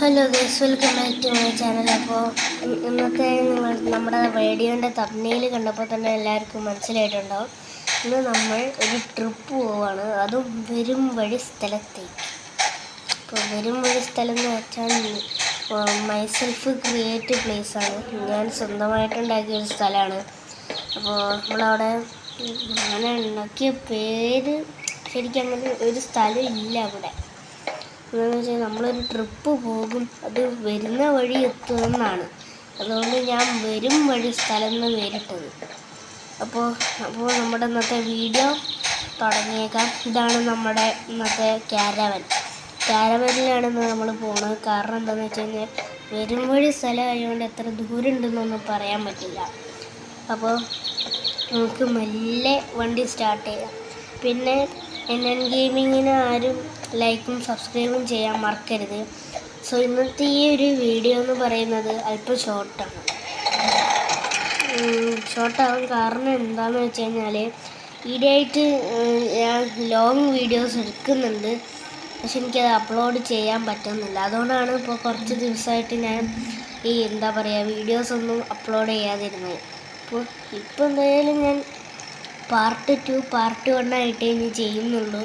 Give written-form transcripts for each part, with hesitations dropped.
Hello guys, welcome back to my channel. അപ്പോൾ ഇന്നത്തെ നമ്മുടെ വീഡിയോൻ്റെ തമ്പ്നെയിൽ കണ്ടപ്പോൾ തന്നെ എല്ലാവർക്കും മനസ്സിലായിട്ടുണ്ടാവും. ഇന്ന് നമ്മൾ ഒരു ട്രിപ്പ് പോവുകയാണ്, അതും വരും വഴി സ്ഥലത്തേക്ക്. അപ്പോൾ വരും വഴി സ്ഥലം എന്ന് വെച്ചാൽ മൈസെൽഫ് ക്രിയേറ്റ് പ്ലേസാണ്. ഞാൻ സ്വന്തമായിട്ടുണ്ടാക്കിയ ഒരു സ്ഥലമാണ്. അപ്പോൾ നമ്മളവിടെ അങ്ങനെ ഉണ്ടാക്കിയ പേര് ശരിക്കും അങ്ങനെ ഒരു സ്ഥലം ഇല്ല അവിടെ. എന്താണെന്ന് വെച്ചാൽ നമ്മളൊരു ട്രിപ്പ് പോകും, അത് വരുന്ന വഴി എത്തുമെന്നാണ്. അതുകൊണ്ട് ഞാൻ വരും വഴി സ്ഥലം എന്ന് പേരിട്ടത്. അപ്പോൾ നമ്മുടെ ഇന്നത്തെ വീഡിയോ തുടങ്ങിയേക്കാം. ഇതാണ് നമ്മുടെ ഇന്നത്തെ ക്യാരവനിലാണ് നമ്മൾ പോകുന്നത്. കാരണം എന്താണെന്ന് വെച്ച് കഴിഞ്ഞാൽ വരും വഴി സ്ഥലമായതുകൊണ്ട് എത്ര ദൂരം ഉണ്ടെന്നൊന്നും പറയാൻ പറ്റില്ല. അപ്പോൾ നമുക്ക് മെല്ലെ വണ്ടി സ്റ്റാർട്ട് ചെയ്യാം. പിന്നെ NN ഗെയിമിങ്ങിന് ആരും ലൈക്കും സബ്സ്ക്രൈബും ചെയ്യാൻ മറക്കരുത്. സോ ഇന്നത്തെ ഈ ഒരു വീഡിയോ എന്ന് പറയുന്നത് അല്പം ഷോർട്ടാകും. കാരണം എന്താണെന്ന് വെച്ച് കഴിഞ്ഞാൽ ഈയിടെയായിട്ട് ഞാൻ ലോങ് വീഡിയോസ് എടുക്കുന്നുണ്ട്, പക്ഷെ എനിക്കത് അപ്ലോഡ് ചെയ്യാൻ പറ്റുന്നില്ല. അതുകൊണ്ടാണ് ഇപ്പോൾ കുറച്ച് ദിവസമായിട്ട് ഞാൻ വീഡിയോസൊന്നും അപ്ലോഡ് ചെയ്യാതിരുന്നത്. ഇപ്പോൾ എന്തായാലും ഞാൻ പാർട്ട് 2 പാർട്ട് 1 ആയിട്ടേ ഇനി ചെയ്യുന്നുള്ളൂ.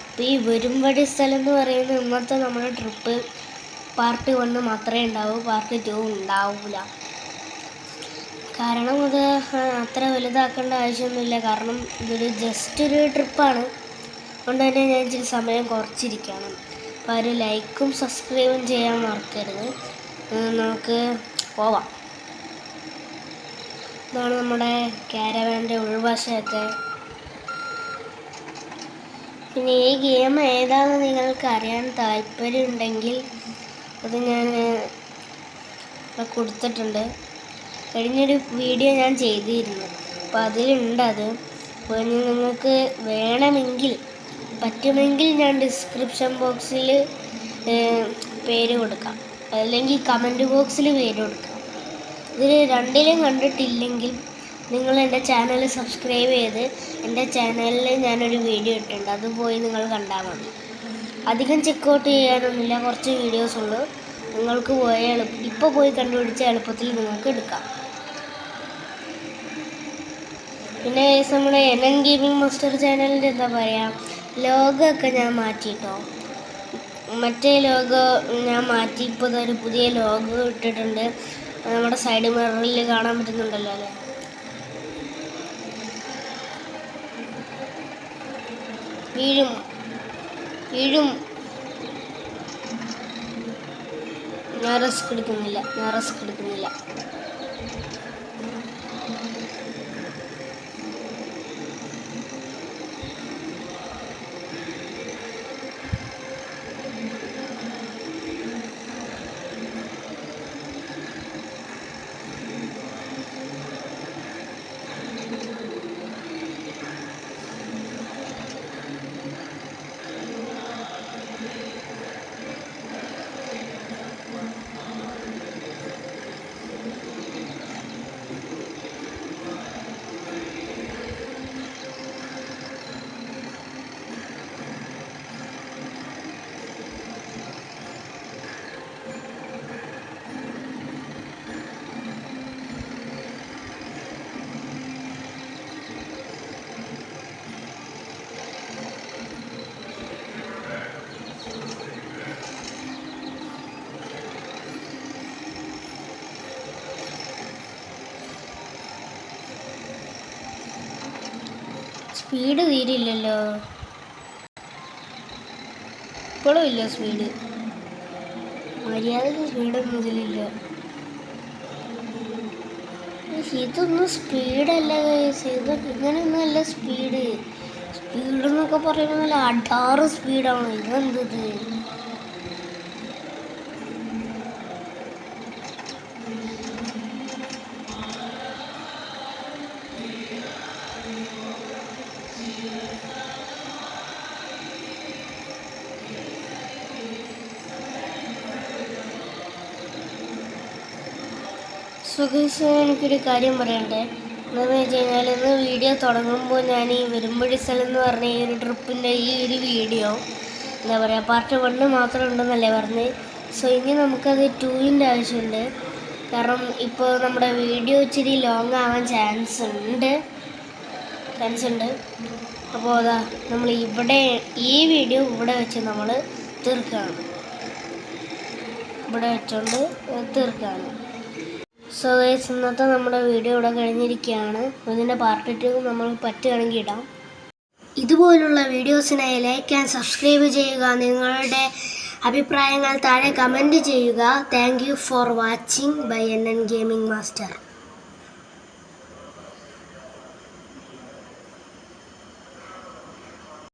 അപ്പോൾ ഈ വരും വഴി സ്ഥലം എന്ന് പറയുന്നത് ഇന്നത്തെ നമ്മുടെ ട്രിപ്പ് പാർട്ട് 1 മാത്രമേ ഉണ്ടാവൂ, പാർട്ട് 2 ഉണ്ടാവില്ല. കാരണം അത് അത്ര വലുതാക്കേണ്ട ആവശ്യമൊന്നുമില്ല. കാരണം ഇതൊരു ജസ്റ്റ് ഒരു ട്രിപ്പാണ്. അതുകൊണ്ട് തന്നെ ഞാൻ ഇച്ചിരി സമയം കുറച്ചിരിക്കുകയാണ്. അപ്പോൾ ആരും ലൈക്കും സബ്സ്ക്രൈബും ചെയ്യാൻ മറക്കരുത്. നമുക്ക് പോവാം. ഇതാണ് നമ്മുടെ ക്യാരവാൻ്റെ ഉൾവശമൊക്കെ. പിന്നെ ഈ ഗെയിം ഏതാണെന്ന് നിങ്ങൾക്ക് അറിയാൻ താല്പര്യമുണ്ടെങ്കിൽ അത് ഞാൻ കൊടുത്തിട്ടുണ്ട്. കഴിഞ്ഞൊരു വീഡിയോ ഞാൻ ചെയ്തിരുന്നു, അപ്പോൾ അതിലുണ്ടത്. അപ്പോൾ ഇനി നിങ്ങൾക്ക് പറ്റുമെങ്കിൽ ഞാൻ ഡിസ്ക്രിപ്ഷൻ ബോക്സിൽ പേര് കൊടുക്കാം, അല്ലെങ്കിൽ കമൻറ്റ് ബോക്സിൽ പേര് കൊടുക്കാം. ഇതിൽ രണ്ടിലും കണ്ടിട്ടില്ലെങ്കിൽ നിങ്ങൾ എൻ്റെ ചാനൽ സബ്സ്ക്രൈബ് ചെയ്ത് എൻ്റെ ചാനലിൽ ഞാനൊരു വീഡിയോ ഇട്ടിട്ടുണ്ട്, അത് പോയി നിങ്ങൾ കണ്ടാൽ മതി. അധികം ചെക്കൗട്ട് ചെയ്യാനൊന്നുമില്ല, കുറച്ച് വീഡിയോസ് ഉള്ളൂ. നിങ്ങൾക്ക് ഇപ്പോൾ പോയി കണ്ടുപിടിച്ച എളുപ്പത്തിൽ നിങ്ങൾക്ക് എടുക്കാം. പിന്നെ നമ്മുടെ NN ഗെയിമിംഗ് മാസ്റ്റർ ചാനലിൻ്റെ ലോഗോ ഒക്കെ ഞാൻ മാറ്റിയിട്ടോ. മറ്റേ ലോഗോ ഞാൻ മാറ്റി ഇപ്പോൾ ഒരു പുതിയ ലോഗോ ഇട്ടിട്ടുണ്ട്. നമ്മുടെ സൈഡ് മിററിൽ കാണാൻ പറ്റുന്നുണ്ടല്ലോ അല്ലേ. വീഴും. ഞാൻ റിസ്ക് എടുക്കുന്നില്ല. സ്പീഡ് തീരില്ലല്ലോ, ഇപ്പോഴും ഇല്ല സ്പീഡ്. മര്യാദക്ക് സ്പീഡൊന്നും ഇതിലില്ല. ഇതൊന്നും സ്പീഡല്ല ഗൈസ്, ഇങ്ങനെയൊന്നും അല്ല സ്പീഡെന്നൊക്കെ പറയുമ്പോൾ നല്ല അടാറ് സ്പീഡാണ്. ഇതെന്തത്? എനിക്കൊരു കാര്യം പറയണ്ടേ. എന്താണെന്ന് വെച്ച് കഴിഞ്ഞാൽ ഇന്ന് വീഡിയോ തുടങ്ങുമ്പോൾ ഞാൻ ഈ വരുമ്പഴി സ്ഥലം എന്ന് പറഞ്ഞ ഈ ഒരു ട്രിപ്പിൻ്റെ ഈ ഒരു വീഡിയോ പാർട്ട് 1 മാത്രം ഉണ്ടെന്നല്ലേ പറഞ്ഞ്. സോ ഇനി നമുക്കത് 2ൻ്റെ ആവശ്യമുണ്ട്. കാരണം ഇപ്പോൾ നമ്മുടെ വീഡിയോ ഇച്ചിരി ലോങ് ആവാൻ ചാൻസ് ഉണ്ട്. അപ്പോൾ അതാ നമ്മൾ ഇവിടെ ഈ വീഡിയോ ഇവിടെ വെച്ച് നമ്മൾ തീർക്കുകയാണ്. ഇവിടെ വെച്ചുകൊണ്ട് തീർക്കുകയാണ്. സോ ഗൈസ്, ഇന്നത്തെ നമ്മുടെ വീഡിയോ ഇവിടെ കഴിഞ്ഞിരിക്കുകയാണ്. ഇതിൻ്റെ പാർട്ട് 2 നമ്മൾ പറ്റുകയാണെങ്കിൽ ഇടാം. ഇതുപോലുള്ള വീഡിയോസിനായി ലൈക്ക് ആൻഡ് സബ്സ്ക്രൈബ് ചെയ്യുക. നിങ്ങളുടെ അഭിപ്രായങ്ങൾ താഴെ കമൻറ്റ് ചെയ്യുക. Thank you for watching bye NN gaming master.